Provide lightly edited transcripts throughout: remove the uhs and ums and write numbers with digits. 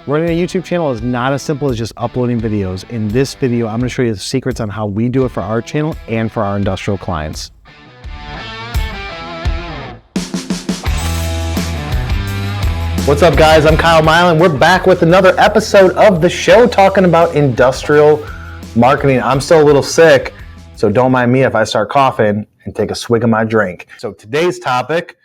Running a YouTube channel is not as simple as just uploading videos. In this video, I'm going to show you the secrets on how we do it for our channel and for our industrial clients. What's up, guys? I'm Milan. We're back with another episode of the show talking about industrial marketing. I'm still a little sick, so don't mind me if I start coughing and take a swig of my drink. So today's topic,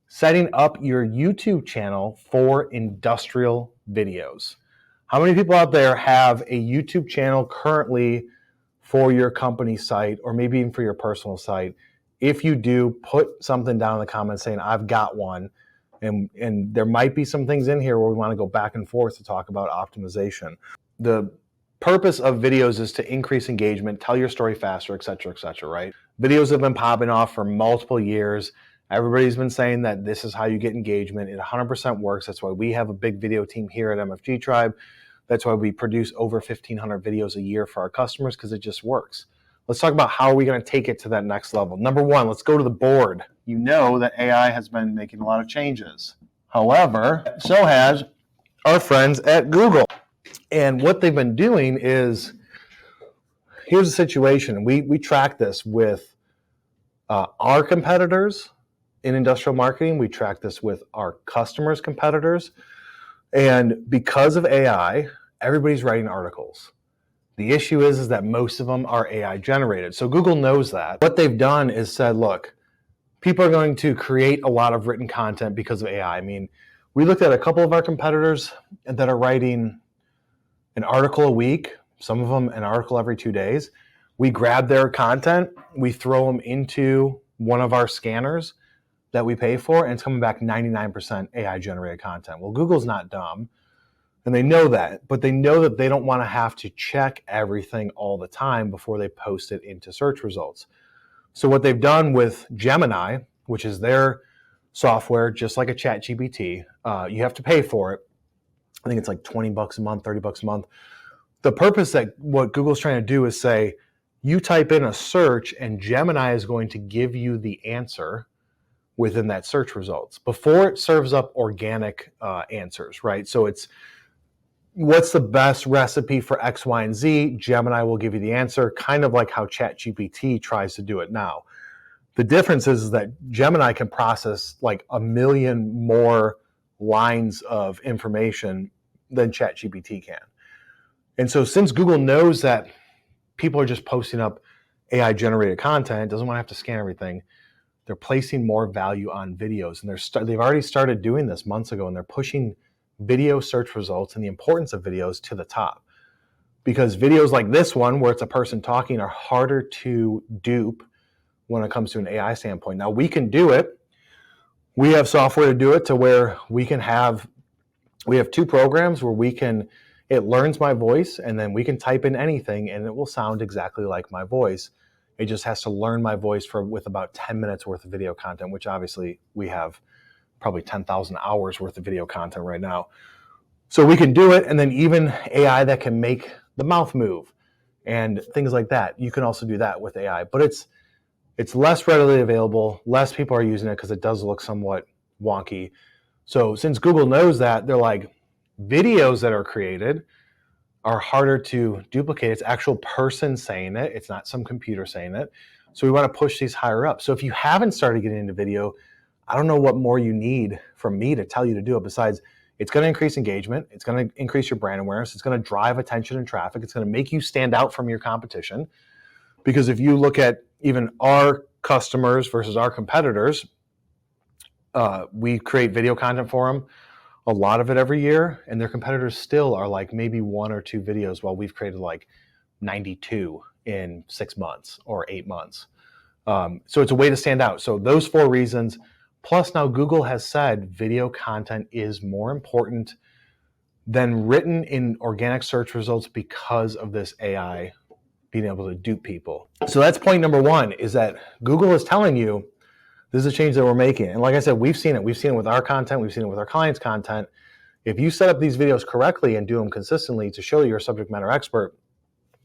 setting up your YouTube channel for industrial videos. How many people out there have a YouTube channel currently for your company site or maybe even for your personal site? If you do, put something down in the comments saying, I've got one. And there might be some things in here where we want to go back and forth to talk about optimization. The purpose of videos is to increase engagement, tell your story faster, et cetera, right? Videos have been popping off for multiple years. Everybody's been saying that this is how you get engagement. It 100% works. That's why we have a big video team here at MFG Tribe. That's why we produce over 1,500 videos a year for our customers, because it just works. Let's talk about how are we going to take it to that next level. Number one, let's go to the board. You know that AI has been making a lot of changes. However, so has our friends at Google. And what they've been doing is, here's the situation. We track this with our competitors in industrial marketing. We track this with our customers' competitors. And because of AI, everybody's writing articles. The issue is that most of them are AI generated. So Google knows that. What they've done is said, look, people are going to create a lot of written content because of AI. I mean, we looked at a couple of our competitors that are writing an article a week, some of them an article every 2 days. We grab their content, we throw them into one of our scanners that we pay for, and it's coming back 99% AI generated content. Well, Google's not dumb, and they know that, but they know that they don't want to have to check everything all the time before they post it into search results. So what they've done with Gemini, which is their software, just like a ChatGPT, you have to pay for it. I think it's like $20 a month, $30 a month. The purpose that what Google's trying to do is say, you type in a search and Gemini is going to give you the answer within that search results before it serves up organic answers, right? So it's, what's the best recipe for X, Y, and Z? Gemini will give you the answer, kind of like how ChatGPT tries to do it now. The difference is that Gemini can process like 1 million more lines of information than ChatGPT can. And so since Google knows that people are just posting up AI generated content, doesn't want to have to scan everything, they're placing more value on videos. And they've already started doing this months ago, and they're pushing video search results and the importance of videos to the top. Because videos like this one, where it's a person talking, are harder to dupe when it comes to an AI standpoint. Now, we can do it. We have software to do it to where we have 2 programs where it learns my voice, and then we can type in anything and it will sound exactly like my voice. It just has to learn my voice with about 10 minutes worth of video content, which obviously we have probably 10,000 hours worth of video content right now. So we can do it, and then even AI that can make the mouth move and things like that. You can also do that with AI, but it's less readily available. Less people are using it because it does look somewhat wonky. So since Google knows that, they're like, videos that are created are harder to duplicate. It's actual person saying it. It's not some computer saying it. So we want to push these higher up. So if you haven't started getting into video, I don't know what more you need from me to tell you to do it, besides it's going to increase engagement. It's going to increase your brand awareness. It's going to drive attention and traffic. It's going to make you stand out from your competition. Because if you look at even our customers versus our competitors, we create video content for them, a lot of it every year, and their competitors still are like maybe 1 or 2 videos, while we've created like 92 in 6 months or 8 months. So it's a way to stand out. So those 4 reasons. Plus now Google has said video content is more important than written in organic search results because of this AI being able to dupe people. So that's point number 1, is that Google is telling you this is a change that we're making. And like I said, we've seen it. We've seen it with our content. We've seen it with our clients' content. If you set up these videos correctly and do them consistently to show you're a subject matter expert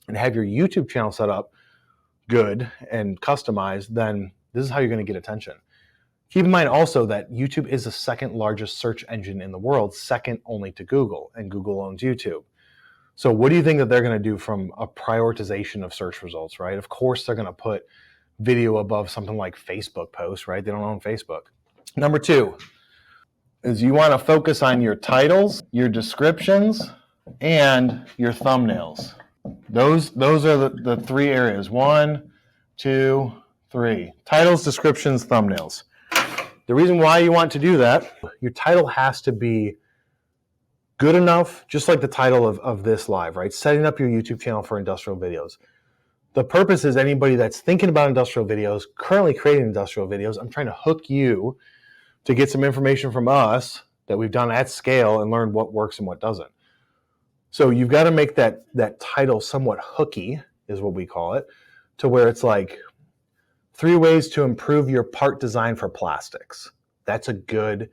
and have your YouTube channel set up good and customized, then this is how you're going to get attention. Keep in mind also that YouTube is the second largest search engine in the world, second only to Google, and Google owns YouTube. So what do you think that they're going to do from a prioritization of search results, right? Of course, they're going to put video above something like Facebook posts, right? They don't own Facebook. Number 2 is you want to focus on your titles, your descriptions, and your thumbnails. Those are the 3 areas. 1, 2, 3. Titles, descriptions, thumbnails. The reason why you want to do that, your title has to be good enough, just like the title of this live, right? Setting up your YouTube channel for industrial videos. The purpose is anybody that's thinking about industrial videos, currently creating industrial videos, I'm trying to hook you to get some information from us that we've done at scale and learn what works and what doesn't. So you've got to make that title somewhat hooky, is what we call it, to where it's like 3 ways to improve your part design for plastics. That's a good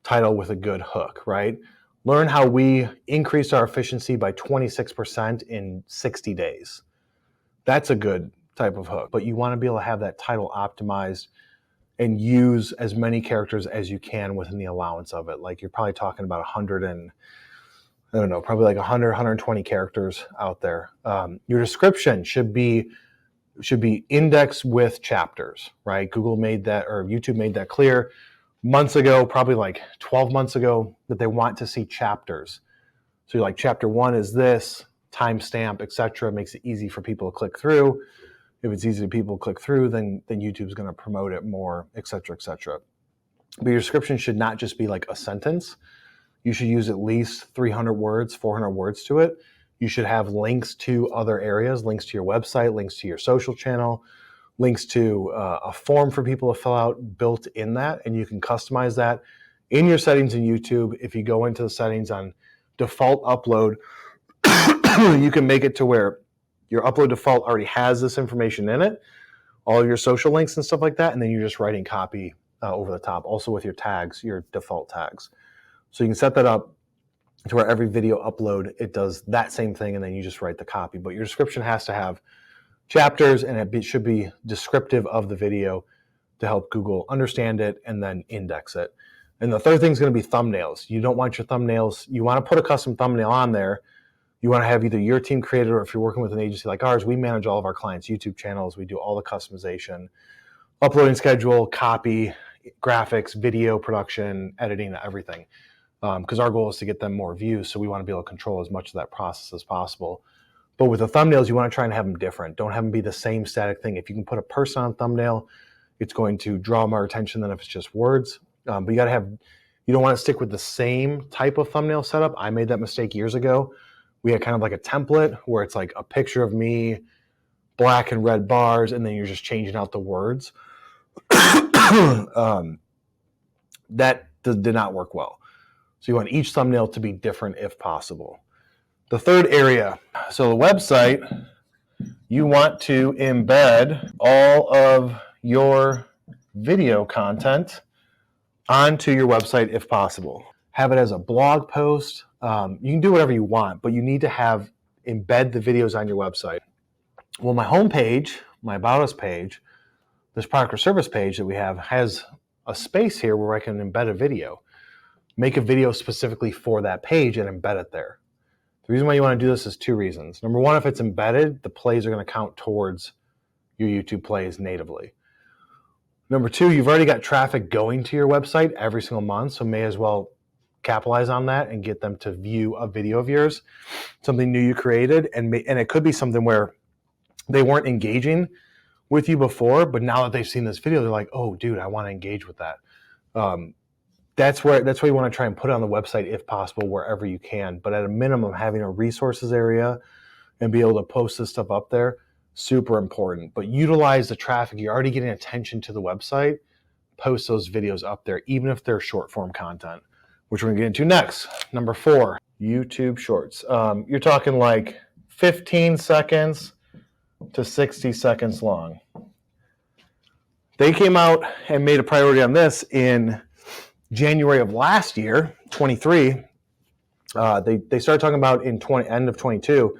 title with a good hook, right? Learn how we increased our efficiency by 26% in 60 days. That's a good type of hook, but you want to be able to have that title optimized and use as many characters as you can within the allowance of it. Like you're probably talking about 100 and, I don't know, probably like 100, 120 characters out there. Your description should be indexed with chapters, right? Google made that, or YouTube made that clear months ago, probably like 12 months ago, that they want to see chapters. So you're like, chapter 1 is this, timestamp, etc. Makes it easy for people to click through. If it's easy for people to click through, then YouTube's going to promote it more, etc., etc. But your description should not just be like a sentence. You should use at least 300 words, 400 words to it. You should have links to other areas, links to your website, links to your social channel, links to a form for people to fill out built in that, and you can customize that in your settings in YouTube. If you go into the settings on default upload, you can make it to where your upload default already has this information in it, all your social links and stuff like that, and then you're just writing copy over the top, also with your tags, your default tags. So you can set that up to where every video upload, it does that same thing, and then you just write the copy. But your description has to have chapters, and it should be descriptive of the video to help Google understand it and then index it. And the third thing is going to be thumbnails. You don't want your thumbnails, you want to put a custom thumbnail on there. You want to have either your team create it, or if you're working with an agency like ours, we manage all of our clients' YouTube channels. We do all the customization, uploading schedule, copy, graphics, video production, editing, everything. Because our goal is to get them more views, so we want to be able to control as much of that process as possible. But with the thumbnails, you want to try and have them different. Don't have them be the same static thing. If you can put a person on thumbnail, it's going to draw more attention than if it's just words. But you don't want to stick with the same type of thumbnail setup. I made that mistake years ago. We had kind of like a template where it's like a picture of me, black and red bars, and then you're just changing out the words. That did not work well. So you want each thumbnail to be different if possible. The third area, so the website, you want to embed all of your video content onto your website if possible. Have it as a blog post. You can do whatever you want, but you need to embed the videos on your website. Well, my homepage, my About Us page, this product or service page that we have has a space here where I can embed a video. Make a video specifically for that page and embed it there. The reason why you want to do this is 2 reasons. Number 1, if it's embedded, the plays are going to count towards your YouTube plays natively. Number 2, you've already got traffic going to your website every single month, so may as well capitalize on that and get them to view a video of yours, something new you created, and it could be something where they weren't engaging with you before, but now that they've seen this video, they're like, oh, dude, I want to engage with that. That's where you want to try and put it on the website if possible, wherever you can. But at a minimum, having a resources area and be able to post this stuff up there, super important. But utilize the traffic. You're already getting attention to the website. Post those videos up there, even if they're short form content, which we're going to get into next. Number 4, YouTube Shorts. You're talking like 15 seconds to 60 seconds long. They came out and made a priority on this in January of last year, 23. They started talking about in end of 22,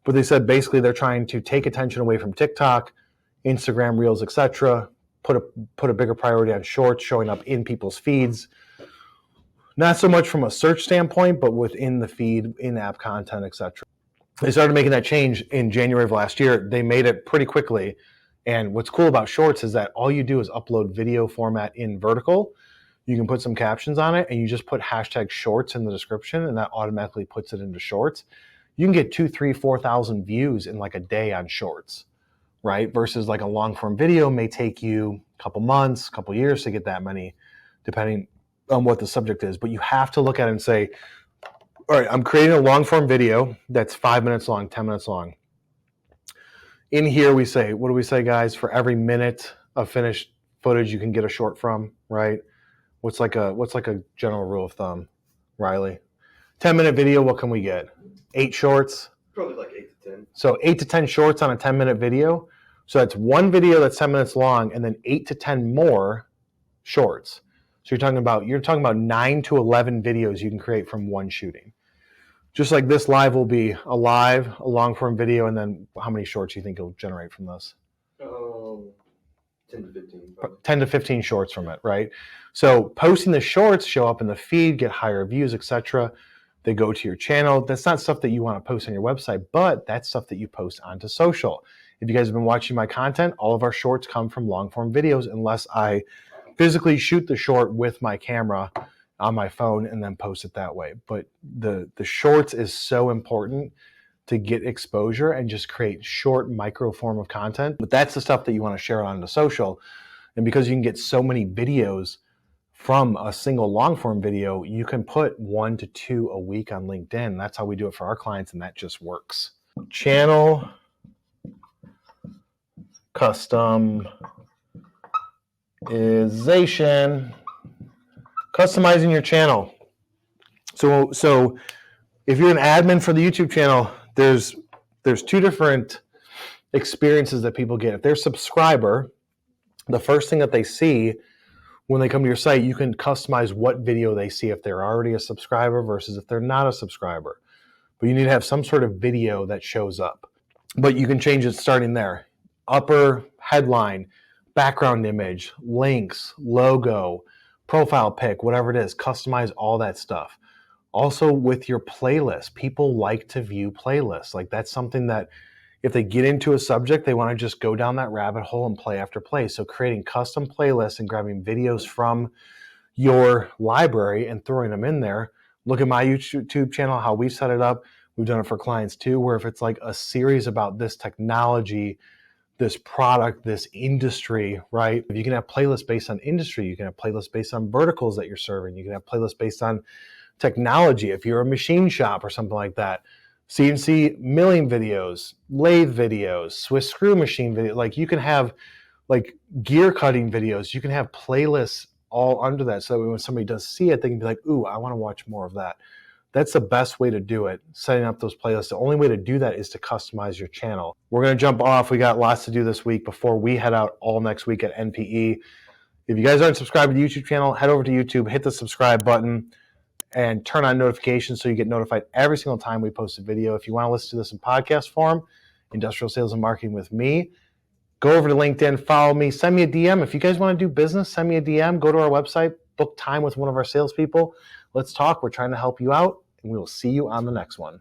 but they said basically they're trying to take attention away from TikTok, Instagram Reels, etc., put a bigger priority on shorts showing up in people's feeds. Not so much from a search standpoint, but within the feed, in-app content, etc. They started making that change in January of last year. They made it pretty quickly. And what's cool about shorts is that all you do is upload video format in vertical. You can put some captions on it, and you just put hashtag shorts in the description, and that automatically puts it into shorts. You can get 2,000, 3,000, 4,000 views in like a day on shorts, right? Versus like a long form video may take you a couple months, a couple years to get that many, depending on what the subject is. But you have to look at it and say, all right, I'm creating a long form video that's 5 minutes long, 10 minutes long. In here we say, what do we say, guys? For every minute of finished footage you can get a short from, right? What's like a general rule of thumb, Riley? 10-minute video, what can we get? 8 shorts? Probably like 8 to 10. So 8 to 10 shorts on a 10-minute video. So that's one video that's 10 minutes long, and then 8 to 10 more shorts. So you're talking about 9 to 11 videos you can create from one shooting. Just like this live will be a long form video, and then how many shorts do you think you'll generate from this? 10 to 15. Probably. 10 to 15 shorts from it, right? So posting the shorts show up in the feed, get higher views, etc. They go to your channel. That's not stuff that you want to post on your website, but that's stuff that you post onto social. If you guys have been watching my content, all of our shorts come from long form videos unless I physically shoot the short with my camera on my phone and then post it that way. But the shorts is so important to get exposure and just create short micro form of content. But that's the stuff that you want to share onto social. And because you can get so many videos from a single long form video, you can put 1 to 2 a week on LinkedIn. That's how we do it for our clients, and that just works. Channel customization. Customizing your channel. So if you're an admin for the YouTube channel, there's 2 different experiences that people get. If they're a subscriber, the first thing that they see when they come to your site, you can customize what video they see if they're already a subscriber versus if they're not a subscriber. But you need to have some sort of video that shows up. But you can change it starting there. Upper headline, background image, links, logo, profile pic, whatever it is, customize all that stuff. Also with your playlist, people like to view playlists. Like that's something that if they get into a subject, they want to just go down that rabbit hole and play after play. So creating custom playlists and grabbing videos from your library and throwing them in there. Look at my YouTube channel, how we set it up. We've done it for clients too, where if it's like a series about this technology, this product, this industry, right? If you can have playlists based on industry, you can have playlists based on verticals that you're serving. You can have playlists based on technology. If you're a machine shop or something like that, CNC milling videos, lathe videos, Swiss screw machine video, like you can have like gear cutting videos. You can have playlists all under that. So that when somebody does see it, they can be like, ooh, I want to watch more of that. That's the best way to do it, setting up those playlists. The only way to do that is to customize your channel. We're going to jump off. We got lots to do this week before we head out all next week at NPE. If you guys aren't subscribed to the YouTube channel, head over to YouTube, hit the subscribe button, and turn on notifications so you get notified every single time we post a video. If you want to listen to this in podcast form, Industrial Sales and Marketing with me, go over to LinkedIn, follow me, send me a DM. If you guys want to do business, send me a DM. Go to our website, book time with one of our salespeople. Let's talk. We're trying to help you out, and we will see you on the next one.